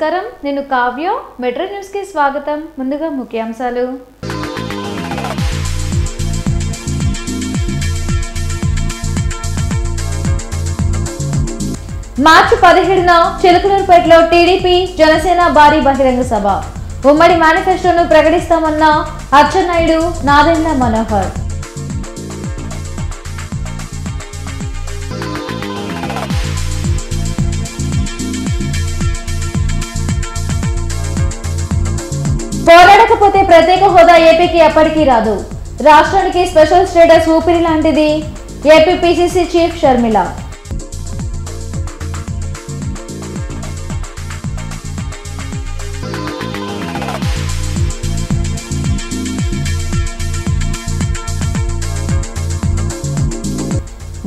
నమస్కారం, నేను Kavya. Metro news కి స్వాగతం. ముందుగా ముఖ్యాంశాలు. మార్చి 17న చిలకలూరుపేటలో టీడీపీ జనసేన భారీ బహిరంగ సభ. ఉమ్మడి మేనిఫెస్టోను ప్రకటిస్తామన్న అచ్చెన్నాయుడు, నాదెండ్ల మనోహర్. పోరాడకపోతే ప్రత్యేక హోదా ఏపీకి ఎప్పటికీ రాదు. రాష్ట్రానికి స్పెషల్ స్టేటస్ ఊపిరి లాంటిది. AP PCC chief Sharmila.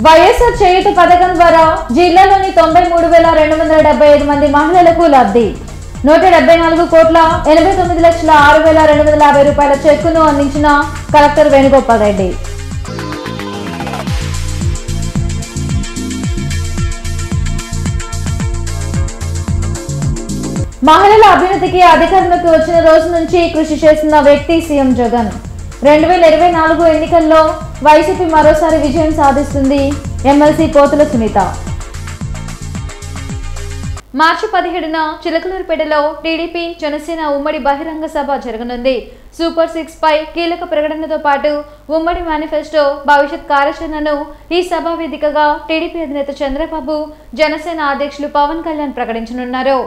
YSR చేయూత పథకం ద్వారా జిల్లాలోని 93,275 మంది మహిళలకు లబ్ధి. 174,89,06,250 రూపాయల చెక్కును అందించిన కలెక్టర్ వేణుగోపాల్ రెడ్డి. మహిళల అభ్యున్నతికి అధికారంలోకి వచ్చిన రోజు నుంచి కృషి చేస్తున్న వ్యక్తి సీఎం జగన్. 2024 ఎన్నికల్లో వైసీపీ మరోసారి విజయం సాధిస్తుంది. ఎమ్మెల్సీ పోతుల సునీత. మార్చి 17న చిలకలూరుపేటలో టీడీపీ జనసేన ఉమ్మడి బహిరంగ సభ జరగనుంది. సూపర్ 6 పై కీలక ప్రకటనతో పాటు ఉమ్మడి మేనిఫెస్టో, భవిష్యత్ కార్యాచరణను ఈ సభ వేదికగా టీడీపీ అధినేత చంద్రబాబు, జనసేన అధ్యక్షులు పవన్ కళ్యాణ్ ప్రకటించనున్నారు.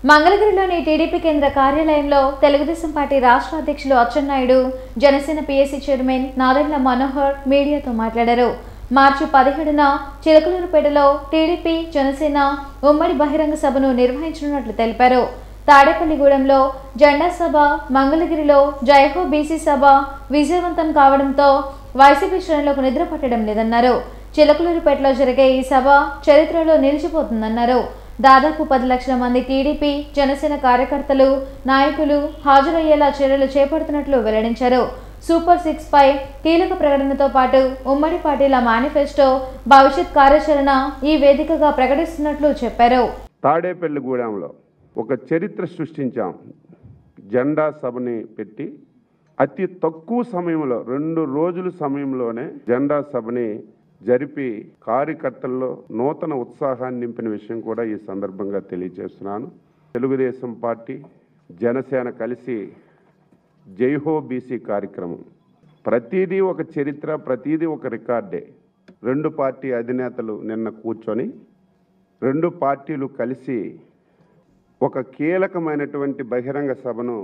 మంగళగిరిలోని టీడీపీ కేంద్ర కార్యాలయంలో తెలుగుదేశం పార్టీ రాష్ట్ర అధ్యక్షులు అచ్చెన్నాయుడు, జనసేన పీఎస్సీ చైర్మన్ నాదెండ్ల మనోహర్ మీడియాతో మాట్లాడారు. మార్చి 17న చిలకలూరుపేటలో టీడీపీ జనసేన ఉమ్మడి బహిరంగ సభను నిర్వహించనున్నట్లు తెలిపారు. తాడేపల్లిగూడెంలో జెండా సభ, మంగళగిరిలో జైహో బీసీ సభ విజయవంతం కావడంతో వైసీపీ శ్రేణులకు నిద్ర పట్టడం లేదన్నారు. చిలకలూరుపేటలో జరిగే ఈ సభ చరిత్రలో నిలిచిపోతుందన్నారు. దాదాపు 10 లక్షల మంది టీడీపీ జనసేన కార్యకర్తలు, నాయకులు హాజరయ్యేలా చర్యలు చేపడుతున్నట్లు వెల్లడించారు. సూపర్ 6 పై కీలక ప్రకటనతో పాటు ఉమ్మడి పార్టీల మేనిఫెస్టో, భవిష్యత్ కార్యాచరణ ఈ వేదికగా ప్రకటిస్తున్నట్లు చెప్పారు. తాడేపల్లిగూడెంలో ఒక చరిత్ర సృష్టించాం. జెండా సభని పెట్టి అతి తక్కువ సమయంలో 2 రోజుల సమయంలోనే జెండా సభని జరిపి కార్యకర్తల్లో నూతన ఉత్సాహాన్ని నింపిన విషయం కూడా ఈ సందర్భంగా తెలియజేస్తున్నాను. తెలుగుదేశం పార్టీ, జనసేన కలిసి జైహో బీసీ కార్యక్రమం, ప్రతిదీ ఒక చరిత్ర, ప్రతిదీ ఒక రికార్డే. 2 పార్టీ అధినేతలు నిన్న కూర్చొని 2 పార్టీలు కలిసి ఒక కీలకమైనటువంటి బహిరంగ సభను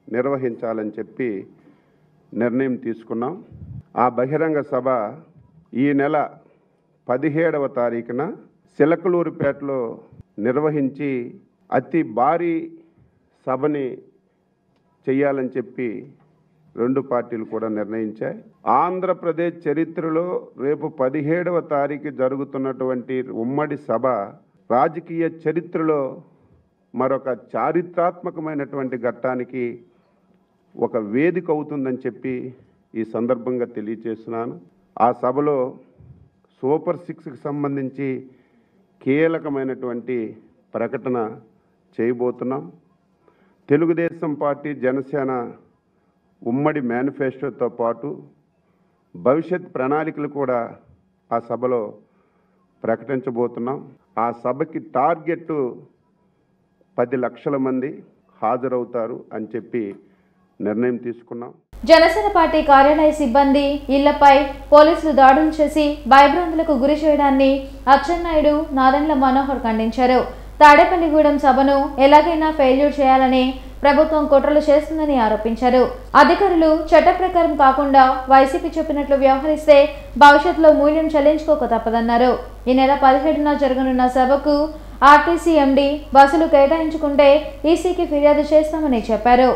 నిర్వహించాలని చెప్పి నిర్ణయం తీసుకున్నాం. ఆ బహిరంగ సభ ఈ నెల 17వ తారీఖున చిలకలూరుపేటలో నిర్వహించి అతి భారీ సభని చేయాలని చెప్పి 2 పార్టీలు కూడా నిర్ణయించాయి. ఆంధ్రప్రదేశ్ చరిత్రలో రేపు 17వ తారీఖు జరుగుతున్నటువంటి ఉమ్మడి సభ రాజకీయ చరిత్రలో మరొక చారిత్రాత్మకమైనటువంటి ఘట్టానికి ఒక వేదిక అవుతుందని చెప్పి ఈ సందర్భంగా తెలియజేస్తున్నాను. ఆ సభలో సూపర్ 6కి సంబంధించి కీలకమైనటువంటి ప్రకటన చేయబోతున్నాం. తెలుగుదేశం పార్టీ, జనసేన ఉమ్మడి మేనిఫెస్టోతో పాటు భవిష్యత్ ప్రణాళికలు కూడా ఆ సభలో ప్రకటించబోతున్నాం. ఆ సభకి టార్గెట్ 10 లక్షల మంది హాజరవుతారు అని చెప్పి నిర్ణయం తీసుకున్నాం. జనసేన పార్టీ కార్యాలయ సిబ్బంది ఇళ్లపై పోలీసులు దాడులు చేసి భయభ్రాంతులకు గురి చేయడాన్ని అచ్చెన్నాయుడు, నాదెండ్ల మనోహర్ ఖండించారు. తాడేపల్లిగూడెం సభను ఎలాగైనా ఫెయిల్యూర్ చేయాలని ప్రభుత్వం కుట్రలు చేస్తుందని ఆరోపించారు. అధికారులు చట్ట ప్రకారం కాకుండా వైసీపీ చెప్పినట్లు వ్యవహరిస్తే భవిష్యత్తులో మూల్యం చెల్లించుకోక తప్పదన్నారు. ఈ నెల 17న జరగనున్న సభకు ఆర్టీసీ ఎండీ బస్సులు కేటాయించుకుంటే ఈసీకి ఫిర్యాదు చేస్తామని చెప్పారు.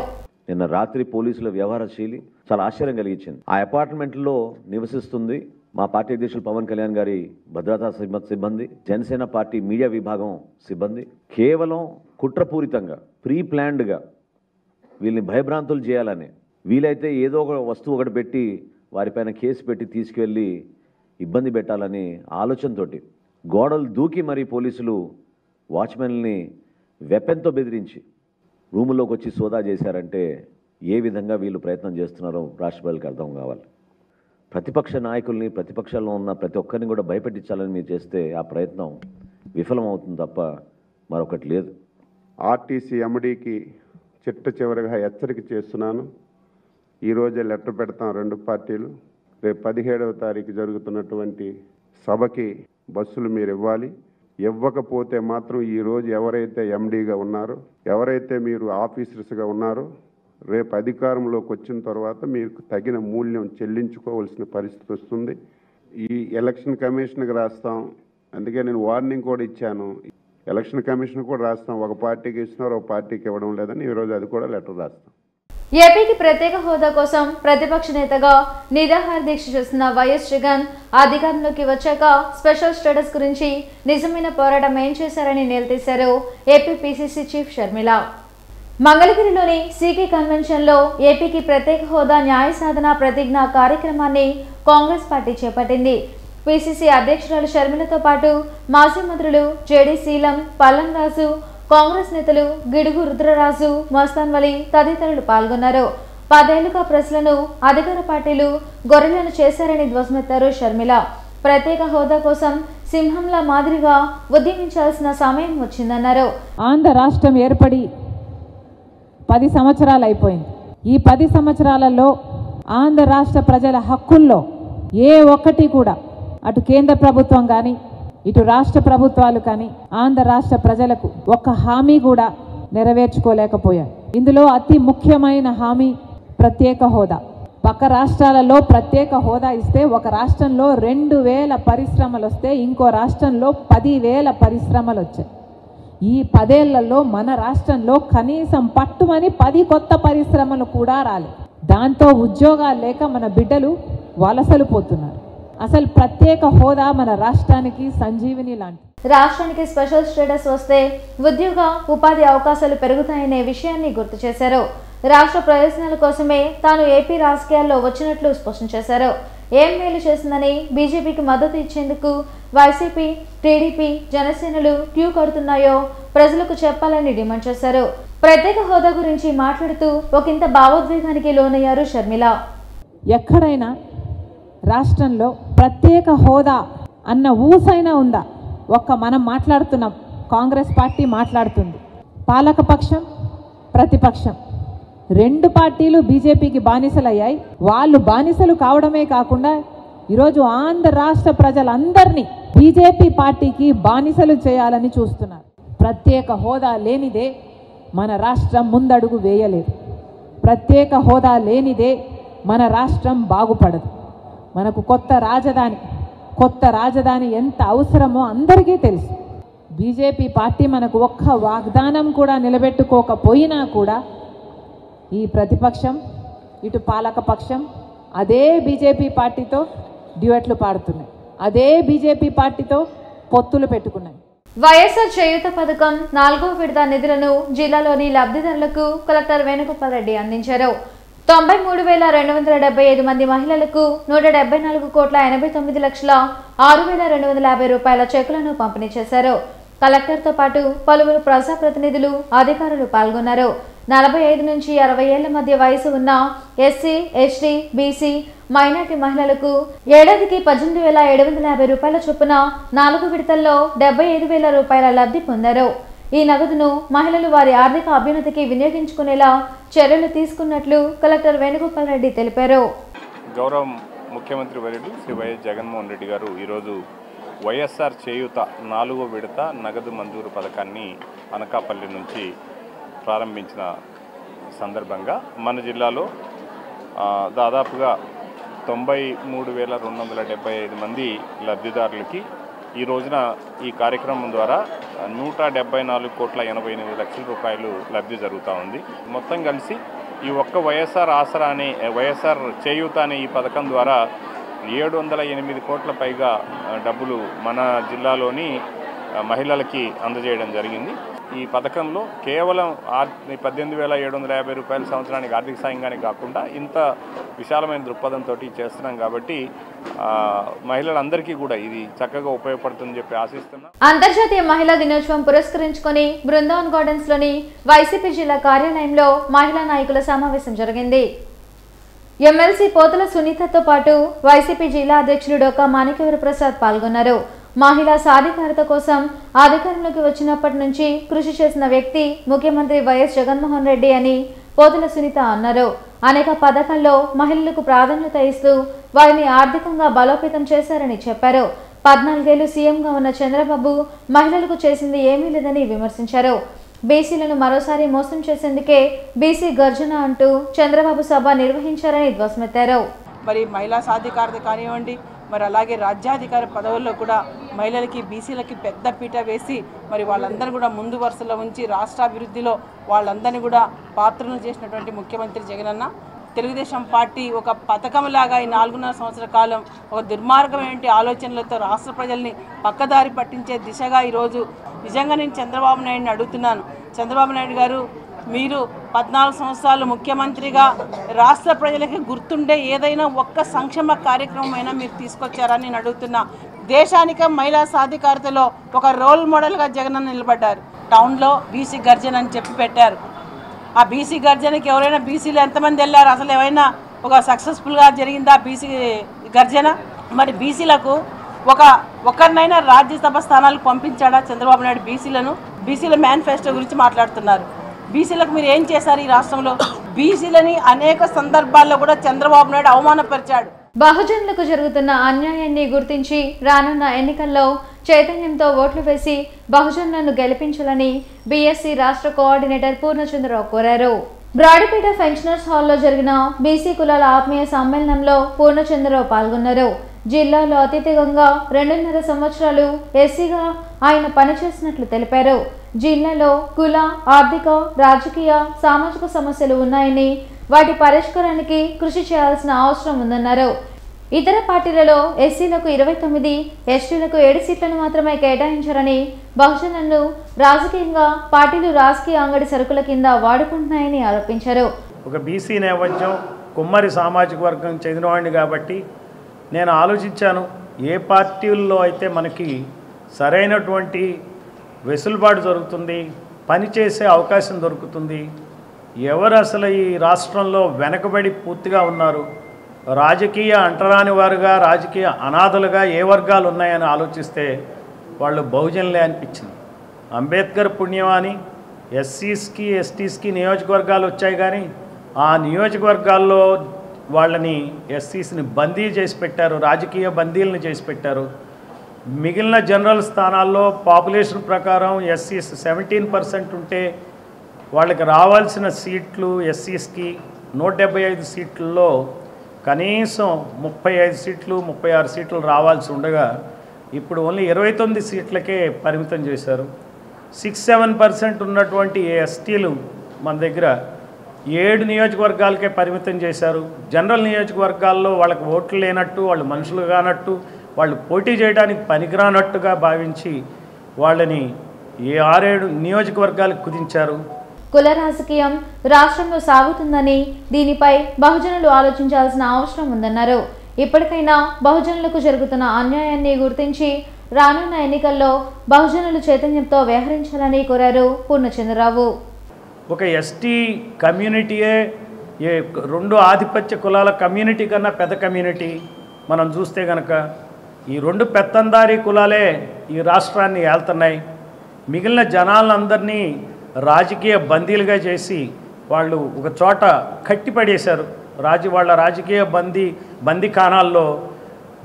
నిన్న రాత్రి పోలీసుల వ్యవహార శైలి చాలా ఆశ్చర్యం కలిగించింది. ఆ అపార్ట్మెంట్లో నివసిస్తుంది మా పార్టీ అధ్యక్షులు పవన్ కళ్యాణ్ గారి భద్రతా సిబ్బంది, జనసేన పార్టీ మీడియా విభాగం సిబ్బంది కేవలం కుట్రపూరితంగా ప్రీ ప్లాన్డ్గా వీళ్ళని భయభ్రాంతులు చేయాలని, వీలైతే ఏదో ఒక వస్తువు ఒకటి పెట్టి వారిపైన కేసు పెట్టి తీసుకెళ్ళి ఇబ్బంది పెట్టాలని ఆలోచనతోటి గోడలు దూకి మరి పోలీసులు వాచ్మెన్ని వెపన్తో బెదిరించి రూములోకి వచ్చి సోదా చేశారంటే ఏ విధంగా వీళ్ళు ప్రయత్నం చేస్తున్నారో రాష్ట్ర ప్రజలకు అర్థం కావాలి. ప్రతిపక్ష నాయకుల్ని, ప్రతిపక్షాల్లో ఉన్న ప్రతి ఒక్కరిని కూడా భయపెట్టించాలని మీరు చేస్తే ఆ ప్రయత్నం విఫలమవుతుంది తప్ప మరొకటి లేదు. ఆర్టీసీ ఎండీకి చిట్ట చివరిగా హెచ్చరిక చేస్తున్నాను. ఈరోజే లెటర్ పెడతాం రెండు పార్టీలు. రేపు 17వ తారీఖు జరుగుతున్నటువంటి సభకి బస్సులు మీరు ఇవ్వాలి. ఇవ్వకపోతే మాత్రం ఈరోజు ఎవరైతే ఎండీగా ఉన్నారో, ఎవరైతే మీరు ఆఫీసర్స్గా ఉన్నారో, రేపు అధికారంలోకి వచ్చిన తర్వాత మీకు తగిన మూల్యం చెల్లించుకోవాల్సిన పరిస్థితి వస్తుంది. ఈ ఎలక్షన్ కమిషన్కి రాస్తాం. అందుకే నేను వార్నింగ్ కూడా ఇచ్చాను. ఎలక్షన్ కమిషన్ కూడా రాస్తాం. ఒక పార్టీకి ఇస్తున్నారు, ఒక పార్టీకి ఇవ్వడం లేదని ఈరోజు అది కూడా లెటర్ రాస్తాం. ఏపీకి ప్రత్యేక హోదా కోసం ప్రతిపక్ష నేతగా నిరాహార దీక్ష చేస్తున్న వైఎస్ జగన్ అధికారంలోకి వచ్చాక స్పెషల్ స్టేటస్ గురించి నిజమైన పోరాటం ఏం చేశారని నిలదీశారు ఏపీ పీసీసీ చీఫ్ షర్మిల. మంగళగిరిలోని సీకే కన్వెన్షన్లో ఏపీకి ప్రత్యేక హోదా న్యాయ సాధన ప్రతిజ్ఞ కార్యక్రమాన్ని కాంగ్రెస్ పార్టీ చేపట్టింది. పీసీసీ అధ్యక్షురాలు షర్మిలతో పాటు మాజీ మంత్రులు జేడీ శీలం, పల్లంరాజు, కాంగ్రెస్ నేతలు గిడుగు రుద్రరాజు, మస్తాన్ వలి తదితరులు పాల్గొన్నారు. 10 ఏళ్లుగా ప్రజలను అధికార పార్టీలు గొర్రెలను చేశారని ధ్వజమెత్తారు షర్మిల. ప్రత్యేక హోదా కోసం సింహంలా మాదిరిగా ఉద్యమించాల్సిన సమయం వచ్చిందన్నారు. ఆంధ్ర రాష్ట్రం ఏర్పడి 10 సంవత్సరాలు అయిపోయింది. ఈ 10 సంవత్సరాలలో ఆంధ్ర రాష్ట్ర ప్రజల హక్కుల్లో ఏ ఒక్కటి కూడా అటు కేంద్ర ప్రభుత్వం కానీ ఇటు రాష్ట్ర ప్రభుత్వాలు కానీ ఆంధ్ర రాష్ట్ర ప్రజలకు ఒక్క హామీ కూడా నెరవేర్చుకోలేకపోయారు. ఇందులో అతి ముఖ్యమైన హామీ ప్రత్యేక హోదా. పక్క రాష్ట్రాలలో ప్రత్యేక హోదా ఇస్తే ఒక రాష్ట్రంలో 2000 పరిశ్రమలు వస్తే ఇంకో రాష్ట్రంలో 10,000 పరిశ్రమలు వచ్చాయి. ఈ 10 ఏళ్లలో మన రాష్ట్రంలో కనీసం పట్టుమని 10 కొత్త పరిశ్రమలు కూడా రాలేదు. దాంతో ఉద్యోగాలు లేక మన బిడ్డలు వలసలు పోతున్నారు. అసలు ప్రత్యేక హోదా మన రాష్ట్రానికి సంజీవిని లాంటి. రాష్ట్రానికి స్పెషల్ స్టేటస్ వస్తే ఉద్యోగ ఉపాధి అవకాశాలు పెరుగుతాయనే విషయాన్ని గుర్తు చేశారు. రాష్ట్ర ప్రయోజనాల కోసమే తాను ఏపీ రాజకీయాల్లో వచ్చినట్లు స్పష్టం చేశారు. ఏం మేలు చేసిందని బీజేపీకి మద్దతు ఇచ్చేందుకు వైసీపీ, టీడీపీ, జనసేనలు క్యూ కడుతున్నాయో ప్రజలకు చెప్పాలని డిమాండ్ చేశారు. ప్రత్యేక హోదా గురించి మాట్లాడుతూ ఒకంత భావోద్వేగానికి లోనయ్యారు షర్మిల. ఎక్కడైనా రాష్ట్రంలో ప్రత్యేక హోదా అన్న ఊసైనా ఉందా? ఒక్క మనం మాట్లాడుతున్నాం, కాంగ్రెస్ పార్టీ మాట్లాడుతుంది. పాలకపక్షం, ప్రతిపక్షం 2 పార్టీలు బీజేపీకి బానిసలయ్యాయి. వాళ్ళు బానిసలు కావడమే కాకుండా ఈరోజు ఆంధ్ర రాష్ట్ర ప్రజలందరినీ బీజేపీ పార్టీకి బానిసలు చేయాలని చూస్తున్నారు. ప్రత్యేక హోదా లేనిదే మన రాష్ట్రం ముందడుగు వేయలేదు. ప్రత్యేక హోదా లేనిదే మన రాష్ట్రం బాగుపడదు. మనకు కొత్త రాజధాని ఎంత అవసరమో అందరికీ తెలుసు. బీజేపీ పార్టీ మనకు ఒక్క వాగ్దానం కూడా నిలబెట్టుకోకపోయినా కూడా ఈ ప్రతిపక్షం, ఇటు పాలకపక్షం అదే బీజేపీ పార్టీతో డ్యూయట్లు పాడుతున్నాయి, అదే బీజేపీ పార్టీతో పొత్తులు పెట్టుకున్నాయి. వైఎస్ఆర్ చేయూత పథకం 4వ విడత నిధులను జిల్లాలోని లబ్ధిదారులకు కలెక్టర్ వేణుగోపాల్ రెడ్డి అందించారు. 93,275 మంది మహిళలకు 174,89,06,250 రూపాయల చెక్కులను పంపిణీ చేశారు. కలెక్టర్తో పాటు పలువురు ప్రజాప్రతినిధులు, అధికారులు పాల్గొన్నారు. 45 నుంచి 60 ఏళ్ల మధ్య వయసు ఉన్న ఎస్సీ, ఎస్టీ, బీసీ, మైనార్టీ మహిళలకు ఏడాదికి 18,750 రూపాయల చొప్పున 4 విడతల్లో 75,000 రూపాయల లబ్ధి పొందారు. ఈ నగదును మహిళలు వారి ఆర్థిక అభ్యున్నతికి వినియోగించుకునేలా చర్యలు తీసుకున్నట్లు కలెక్టర్ వేణుగోపాల్ రెడ్డి తెలిపారు. గౌరవ ముఖ్యమంత్రి వర్యులు శ్రీ వైఎస్ జగన్మోహన్ రెడ్డి గారు ఈరోజు వైఎస్ఆర్ చేయూత 4వ విడత నగదు మంజూరు పథకాన్ని అనకాపల్లి నుంచి ప్రారంభించిన సందర్భంగా మన జిల్లాలో దాదాపుగా 93,275 మంది లబ్ధిదారులకి ఈ రోజున ఈ కార్యక్రమం ద్వారా 174,88,00,000 రూపాయలు లబ్ధి జరుగుతూ ఉంది. మొత్తం కలిసి ఈ ఒక్క వైఎస్ఆర్ ఆసరా అనే వైఎస్ఆర్ చేయూత అనే ఈ పథకం ద్వారా 708 కోట్ల పైగా డబ్బులు మన జిల్లాలోని మహిళలకి అందజేయడం జరిగింది. ఈ పథకంలో కేవలం 18,750 రూపాయల సంవత్సరానికి ఆర్థిక సాయంగానే కాకుండా ఇంత విశాలమైన దృక్పథంతో చేస్తున్నాం కాబట్టి మహిళలందరికీ కూడా ఇది చక్కగా ఉపయోగపడుతుందని చెప్పి ఆశిస్తున్నాం. అంతర్జాతీయ మహిళా దినోత్సవం పురస్కరించుకొని బృందావన్ గార్డెన్స్ లోని వైసీపీ జిల్లా కార్యాలయంలో మహిళా నాయకుల సమావేశం జరిగింది. ఎమ్మెల్సీ పోతుల సునీతతో పాటు వైసీపీ జిల్లా అధ్యక్షులు డొక్కా మాణిక్యవర ప్రసాద్ పాల్గొన్నారు. మహిళా సాధికారత కోసం అధికారంలోకి వచ్చినప్పటి నుంచి కృషి చేసిన వ్యక్తి ముఖ్యమంత్రి వైఎస్ జగన్మోహన్ రెడ్డి అని పోతుల సునీత అన్నారు. అనేక పథకాల్లో మహిళలకు ప్రాధాన్యత ఇస్తూ వారిని ఆర్థికంగా బలోపేతం చేశారని చెప్పారు. 14 ఏళ్లు సీఎంగా ఉన్న చంద్రబాబు మహిళలకు చేసింది ఏమీ లేదని విమర్శించారు. బీసీలను మరోసారి మోసం చేసేందుకే బీసీ గర్జన అంటూ చంద్రబాబు సభ నిర్వహించారని ధ్వసమెత్తారు. మరి మహిళా సాధికారత కానివ్వండి, మరి అలాగే రాజ్యాధికార పదవుల్లో కూడా మహిళలకి బీసీలకి పెద్ద పీట వేసి మరి వాళ్ళందరూ కూడా ముందు వరుసలో ఉంచి రాష్ట్ర అభివృద్ధిలో వాళ్ళందరినీ కూడా పాత్రలు చేసినటువంటి ముఖ్యమంత్రి జగనన్న తెలుగుదేశం పార్టీ ఒక పథకంలాగా ఈ 4.5 సంవత్సరాల కాలం ఒక దుర్మార్గమైన ఆలోచనలతో రాష్ట్ర ప్రజల్ని పక్కదారి పట్టించే దిశగా ఈరోజు నిజంగా నేను చంద్రబాబు నాయుడిని అడుగుతున్నాను. చంద్రబాబు నాయుడు గారు, మీరు 14 సంవత్సరాలు ముఖ్యమంత్రిగా రాష్ట్ర ప్రజలకి గుర్తుండే ఏదైనా ఒక్క సంక్షేమ కార్యక్రమం అయినా మీరు తీసుకొచ్చారని నేను అడుగుతున్నా. దేశానికి మహిళా సాధికారతలో ఒక రోల్ మోడల్గా జగనన్న నిలబడ్డారు. టౌన్లో బీసీ గర్జన అని చెప్పి పెట్టారు. ఆ బీసీ గర్జనకి ఎవరైనా బీసీలు ఎంతమంది వెళ్ళారు? అసలు ఏమైనా ఒక సక్సెస్ఫుల్గా జరిగిందా బీసీ గర్జన? మరి బీసీలకు ఒకరినైనా రాజ్యసభ స్థానాలకు పంపించాడా చంద్రబాబు నాయుడు? బీసీల మేనిఫెస్టో గురించి మాట్లాడుతున్నారు. బీసీలకు మీరు ఏం చేశారు ఈ రాష్ట్రంలో? బీసీలని అనేక సందర్భాల్లో కూడా చంద్రబాబు నాయుడు అవమానపరిచాడు. బహుజనులకు జరుగుతున్న అన్యాయాన్ని గుర్తించి రానున్న ఎన్నికల్లో చైతన్యంతో ఓట్లు వేసి బహుజనులను గెలిపించాలని బీఎస్సీ రాష్ట్ర కోఆర్డినేటర్ పూర్ణచంద్రరావు కోరారు. బ్రాడిపేట పెన్షనర్స్ హాల్లో జరిగిన బీసీ కులాల ఆత్మీయ సమ్మేళనంలో పూర్ణచంద్రరావు పాల్గొన్నారు. జిల్లాలో అత్యధికంగా 2.5 సంవత్సరాలు ఎస్సీగా ఆయన పనిచేసినట్లు తెలిపారు. జిల్లాలో కుల, ఆర్థిక, రాజకీయ, సామాజిక సమస్యలు ఉన్నాయని వాటి పరిష్కారానికి కృషి చేయాల్సిన అవసరం ఉందన్నారు. ఇతర పార్టీలలో ఎస్సీలకు 29, ఎస్టీలకు 7 సీట్లను మాత్రమే కేటాయించారని, బహుజనులను రాజకీయంగా పార్టీలు రాజకీయ అంగడి సరుకుల కింద వాడుకుంటున్నాయని ఆరోపించారు. ఒక బీసీ నేపథ్యం, కుమ్మరి సామాజిక వర్గం చెందినవాడిని కాబట్టి నేను ఆలోచించాను, ఏ పార్టీల్లో అయితే మనకి సరైనటువంటి వెసులుబాటు దొరుకుతుంది, పనిచేసే అవకాశం దొరుకుతుంది, ఎవరు అసలు ఈ రాష్ట్రంలో వెనకబడి పూర్తిగా ఉన్నారు, రాజకీయ అంటరాని వారుగా, రాజకీయ అనాథలుగా ఏ వర్గాలు ఉన్నాయని ఆలోచిస్తే వాళ్ళు బహుజనులే అనిపించింది. అంబేద్కర్ పుణ్యమాని ఎస్సీస్కి, ఎస్టీస్కి నియోజకవర్గాలు వచ్చాయి, కానీ ఆ నియోజకవర్గాల్లో వాళ్ళని ఎస్సీస్ని బందీ చేసి పెట్టారు, రాజకీయ బందీలను చేసి పెట్టారు. మిగిలిన జనరల్ స్థానాల్లో పాపులేషన్ ప్రకారం ఎస్సీస్ 17% ఉంటే వాళ్ళకి రావాల్సిన సీట్లు ఎస్సీస్కి 175 సీట్లలో కనీసం 35 సీట్లు 36 సీట్లు రావాల్సి ఉండగా ఇప్పుడు ఓన్లీ 29 సీట్లకే పరిమితం చేశారు. 6-7% ఉన్నటువంటి ఎస్టీలు మన దగ్గర 7 నియోజకవర్గాలకే పరిమితం చేశారు. జనరల్ నియోజకవర్గాల్లో వాళ్ళకి ఓట్లు లేనట్టు, వాళ్ళు మనుషులు కానట్టు, వాళ్ళు పోటీ చేయడానికి పనికిరానట్టుగా భావించి వాళ్ళని 6-7 నియోజకవర్గాలకు కుదించారు. కుల రాజకీయం రాష్ట్రంలో సాగుతుందని, దీనిపై బహుజనులు ఆలోచించాల్సిన అవసరం ఉందన్నారు. ఇప్పటికైనా బహుజనులకు జరుగుతున్న అన్యాయాన్ని గుర్తించి రానున్న ఎన్నికల్లో బహుజనులు చైతన్యంతో వ్యవహరించాలని కోరారు పూర్ణచంద్రరావు. ఒక ఎస్టీ కమ్యూనిటీయే 2 ఆధిపత్య కులాల కమ్యూనిటీ కన్నా పెద్ద కమ్యూనిటీ. మనం చూస్తే కనుక ఈ 2 పెత్తందారీ కులాలే ఈ రాష్ట్రాన్ని ఏళ్తున్నాయి. మిగిలిన జనాలందరినీ రాజకీయ బందీలుగా చేసి వాళ్ళు ఒక చోట కట్టిపడేశారు. వాళ్ళ రాజకీయ బందీఖానాల్లో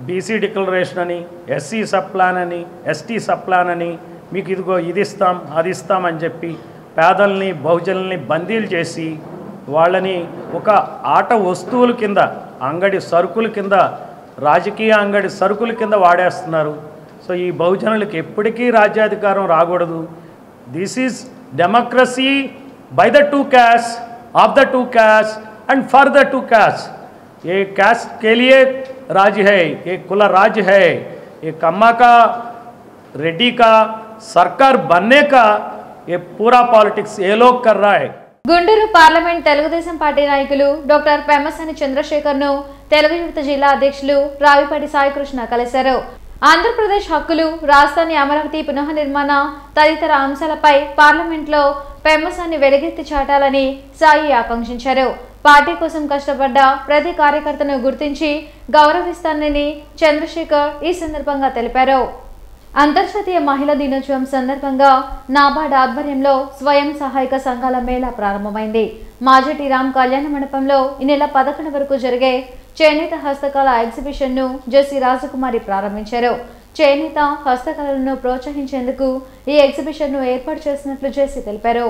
బీసీ డిక్లరేషన్ అని, ఎస్సీ సబ్ ప్లాన్ అని, ఎస్టీ సబ్ ప్లాన్ అని, మీకు ఇదిగో ఇది ఇస్తాం అది ఇస్తాం అని చెప్పి పేదల్ని బహుజనుల్ని బందీలు చేసి వాళ్ళని ఒక ఆట వస్తువుల కింద, అంగడి సరుకుల కింద, రాజకీయ అంగడి సరుకుల కింద వాడేస్తున్నారు. సో ఈ బహుజనులకు ఎప్పటికీ రాజ్యాధికారం రాకూడదు. This is democracy by the 2 casts, of the 2 casts and for the 2 casts. ये caste के लिए राज है, ये कुला राज है, ये कम्मा का, रेड्डी का सरकार बनने का ये पूरा पॉलिटिक्स ये लोग कर रहा है। గుంటూరు పార్లమెంట్ తెలుగుదేశం పార్టీ నాయకులు డాక్టర్ పెమ్మసాని చంద్రశేఖర్ను తెలుగు యువత జిల్లా అధ్యక్షులు రావిపాటి సాయికృష్ణ కలిశారు. ఆంధ్రప్రదేశ్ హక్కులు, రాజధాని అమరావతి పునఃనిర్మాణ తదితర అంశాలపై పార్లమెంట్లో పెమ్మసాని వెలుగెత్తి చాటాలని సాయి ఆకాంక్షించారు. పార్టీ కోసం కష్టపడ్డ ప్రతి కార్యకర్తను గుర్తించి గౌరవిస్తానని చంద్రశేఖర్ ఈ సందర్భంగా తెలిపారు. అంతర్జాతీయ మహిళా దినోత్సవం సందర్భంగా నాబార్డ్ ఆధ్వర్యంలో స్వయం సహాయక సంఘాల మేళా ప్రారంభమైంది. మాజటి రామ్ కళ్యాణ మండపంలో ఈ నెల 11 వరకు జరిగే చేనేత హస్తకళ ఎగ్జిబిషన్ను జెసి రాజకుమారి ప్రారంభించారు. చేనేత హస్తకళలను ప్రోత్సహించేందుకు ఈ ఎగ్జిబిషన్ను ఏర్పాటు చేసినట్లు జెసి తెలిపారు.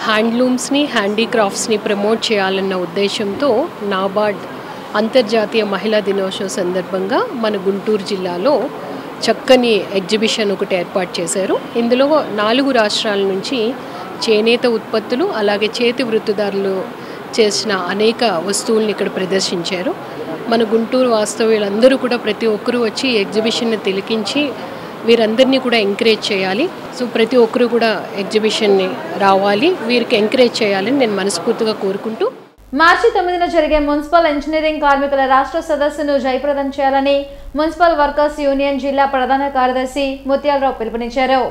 హ్యాండ్లూమ్స్ని, హ్యాండీక్రాఫ్ట్స్ని ప్రమోట్ చేయాలన్న ఉద్దేశంతో నాబార్డ్ అంతర్జాతీయ మహిళా దినోత్సవం సందర్భంగా మన గుంటూరు జిల్లాలో చక్కని ఎగ్జిబిషన్ ఒకటి ఏర్పాటు చేశారు. ఇందులో 4 రాష్ట్రాల నుంచి చేనేత ఉత్పత్తులు అలాగే చేతి వృత్తిదారులు చేసిన అనేక వస్తువుల్ని ఇక్కడ ప్రదర్శించారు. మన గుంటూరు వాస్తవ్యులందరూ కూడా ప్రతి ఒక్కరూ వచ్చి ఎగ్జిబిషన్ని తిలకించి వీరందరినీ కూడా ఎంకరేజ్ చేయాలి. సో ప్రతి ఒక్కరూ కూడా ఎగ్జిబిషన్ని రావాలి, వీరికి ఎంకరేజ్ చేయాలని నేను మనస్ఫూర్తిగా కోరుకుంటూ మార్చి 9న జరిగే మున్సిపల్ ఇంజనీరింగ్ కార్మికుల రాష్ట్ర సదస్సును జయప్రదం చేయాలని మున్సిపల్ వర్కర్స్ యూనియన్ జిల్లా ప్రధాన కార్యదర్శి ముత్యాలరావు పిలుపునిచ్చారు.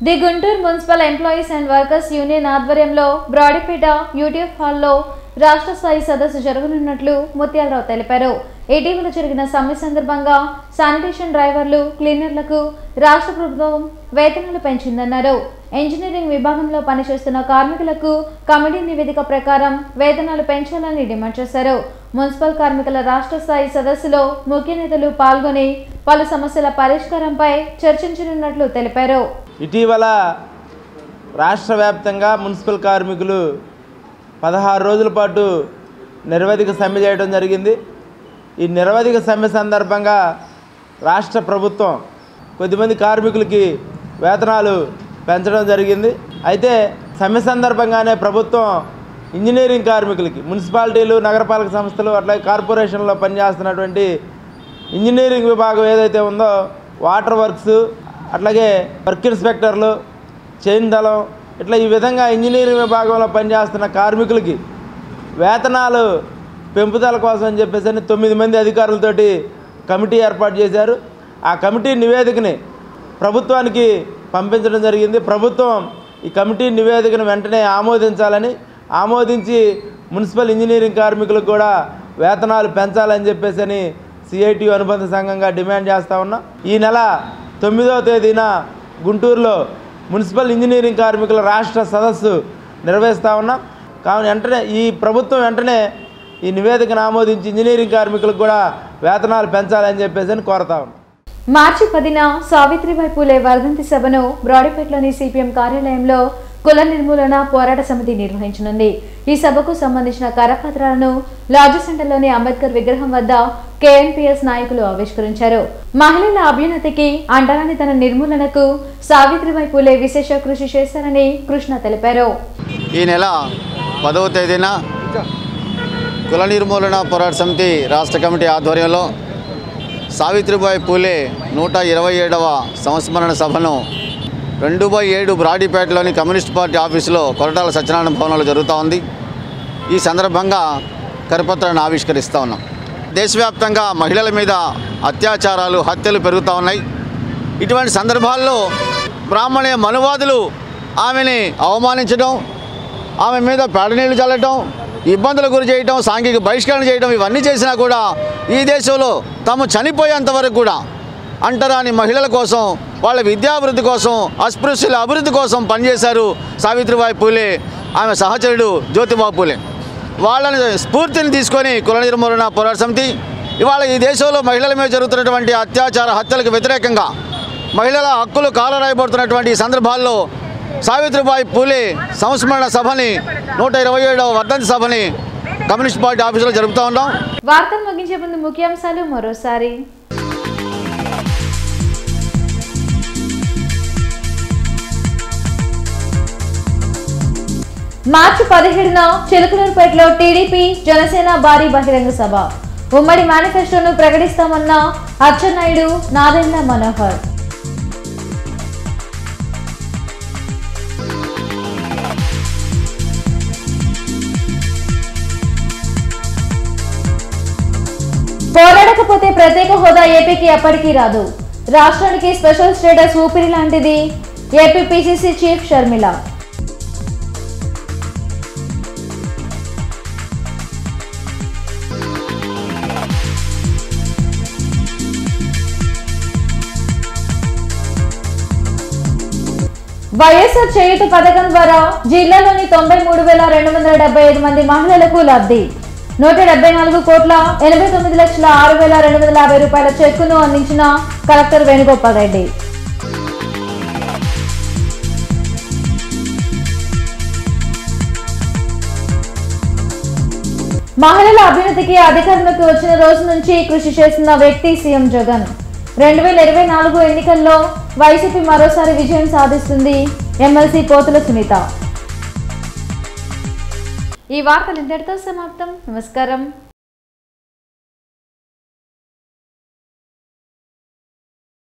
The Guntur municipal employees and workers union ఆధ్వర్యంలో బ్రాడీపేట యూటీఎఫ్ హాల్లో రాష్ట్ర స్థాయి సదస్సు జరగనున్నట్లు ముత్యాలరావు తెలిపారు. ఇటీవల జరిగిన సమ్మె సందర్భంగా శానిటేషన్ డ్రైవర్లు, క్లీనర్లకు రాష్ట్ర ప్రభుత్వం వేతనాలు పెంచిందన్నారు. ఇంజనీరింగ్ విభాగంలో పనిచేస్తున్న కార్మికులకు కమిటీ నివేదిక ప్రకారం వేతనాలు పెంచాలని డిమాండ్ చేశారు. మున్సిపల్ కార్మికుల రాష్ట్ర స్థాయి సదస్సులో ముఖ్య నేతలు పాల్గొని పలు సమస్యల పరిష్కారంపై చర్చించనున్నట్లు తెలిపారు. ఇటీవల రాష్ట్ర వ్యాప్తంగా మున్సిపల్ కార్మికులు 16 రోజుల పాటు నిరవధిక సమ్మె చేయడం జరిగింది. ఈ నిరవధిక సమ్మె సందర్భంగా రాష్ట్ర ప్రభుత్వం కొద్దిమంది కార్మికులకి వేతనాలు పెంచడం జరిగింది. అయితే సమ్మె సందర్భంగానే ప్రభుత్వం ఇంజనీరింగ్ కార్మికులకి, మున్సిపాలిటీలు, నగరపాలక సంస్థలు అట్లాగే కార్పొరేషన్లో పనిచేస్తున్నటువంటి ఇంజనీరింగ్ విభాగం ఏదైతే ఉందో వాటర్ వర్క్స్, అట్లాగే వర్క్ ఇన్స్పెక్టర్లు, చైన్ దళం, ఇట్లా ఈ విధంగా ఇంజనీరింగ్ విభాగంలో పనిచేస్తున్న కార్మికులకి వేతనాలు పెంపుదల కోసం అని చెప్పేసి 9 మంది అధికారులతోటి కమిటీ ఏర్పాటు చేశారు. ఆ కమిటీ నివేదికని ప్రభుత్వానికి పంపించడం జరిగింది. ప్రభుత్వం ఈ కమిటీ నివేదికను వెంటనే ఆమోదించాలని, ఆమోదించి మున్సిపల్ ఇంజనీరింగ్ కార్మికులకు కూడా వేతనాలు పెంచాలని చెప్పేసి సిఐటియు అనుబంధ సంఘంగా డిమాండ్ చేస్తూ ఉన్నాం. ఈ నెల 9వ తేదీన గుంటూరులో మున్సిపల్ ఇంజనీరింగ్ కార్మికుల రాష్ట్ర సదస్సు నిర్వహిస్తూ ఉన్నాం. కావున వెంటనే ఈ ప్రభుత్వం వెంటనే ఈ నివేదికను ఆమోదించి ఇంజనీరింగ్ కార్మికులకు కూడా వేతనాలు పెంచాలని చెప్పేసి కోరుతా ఉన్నాం. మార్చి 10న సావిత్రిబాయి పూలే వర్ధంతి సభను బ్రాడీపేటలోని సిపిఎం కార్యాలయంలో కుల నిర్మూలన పోరాట సమితి నిర్వహించనుంది. ఈ సభకు సంబంధించిన కరపత్రాలను లార్జ్ సెంటర్లోని అంబేద్కర్ విగ్రహం వద్ద కేఎన్పీఎస్ నాయకులు ఆవిష్కరించారు. మహిళల అభ్యున్నతికి, అంటరానితన నిర్మూలనకు సావిత్రిబాయి పూలే విశేష కృషి చేశారని కృష్ణ తెలిపారు. ఈ నెల 10వ తేదీన కుల నిర్మూలన పోరాట సమితి రాష్ట్ర కమిటీ ఆధ్వర్యంలో సావిత్రిబాయి పూలే 127వ సంస్మరణ సభను 2/7 బ్రాడీపేటలోని కమ్యూనిస్ట్ పార్టీ ఆఫీసులో కొరటాల సత్యనారాయణ భవనంలో జరుగుతూ ఉంది. ఈ సందర్భంగా కరపత్రాన్ని ఆవిష్కరిస్తూ ఉన్నాం. దేశవ్యాప్తంగా మహిళల మీద అత్యాచారాలు, హత్యలు పెరుగుతూ ఉన్నాయి. ఇటువంటి సందర్భాల్లో బ్రాహ్మణీయ మనువాదులు ఆమెని అవమానించడం, ఆమె మీద పేడనీళ్లు చల్లటం, ఇబ్బందులు గురి చేయటం, సాంఘిక బహిష్కరణ చేయడం, ఇవన్నీ చేసినా కూడా ఈ దేశంలో తాము చనిపోయేంత వరకు కూడా అంటరాని మహిళల కోసం, వాళ్ళ విద్యాభివృద్ధి కోసం, అస్పృశ్యుల అభివృద్ధి కోసం పనిచేశారు సావిత్రిబాయి పూలే, ఆమె సహచరుడు జ్యోతిబా పూలే. వాళ్ళని స్ఫూర్తిని తీసుకొని కుల నిర్మూలన పోరాట సమితి ఇవాళ ఈ దేశంలో మహిళల మీద జరుగుతున్నటువంటి అత్యాచార, హత్యలకు వ్యతిరేకంగా మహిళల హక్కులు కాలరాయబడుతున్నటువంటి ఈ సందర్భాల్లో సావిత్రిబాయి పూలే సంస్మరణ సభని 127వ వర్ధంతి సభని కమ్యూనిస్ట్ పార్టీ ఆఫీసులో జరుపుతూ ఉన్నాం. వార్తలు ముగించే ముందు ముఖ్యాంశాలు మరోసారి. మార్చి 17న చిలకలూరుపేటలో టీడీపీ జనసేన భారీ బహిరంగ సభ. ఉమ్మడి మేనిఫెస్టోను ప్రకటిస్తామన్న అచ్చెన్నాయుడు, నాదెండ్ల మనోహర్. పోరాడకపోతే ప్రత్యేక హోదా ఏపీకి ఎప్పటికీ రాదు. రాష్ట్రానికి స్పెషల్ స్టేటస్ ఊపిరి లాంటిది. AP PCC chief Sharmila. YSR చేయూత పథకం ద్వారా జిల్లాలోని 93,275 మంది మహిళలకు లబ్ధి. 174,89,06,250 రూపాయల చెక్కును అందించిన కలెక్టర్ వేణుగోపాల్ రెడ్డి. మహిళల అభ్యున్నతికి అధికారంలోకి వచ్చిన రోజు నుంచి కృషి చేస్తున్న వ్యక్తి సీఎం జగన్. 2024 ఎన్నికల్లో వైసీపీ మరోసారి విజయం సాధిస్తుంది. ఎమ్మెల్సీ పోతుల సునీత. ఈ వార్తలు ఇంతటితో సమాప్తం. నమస్కారం.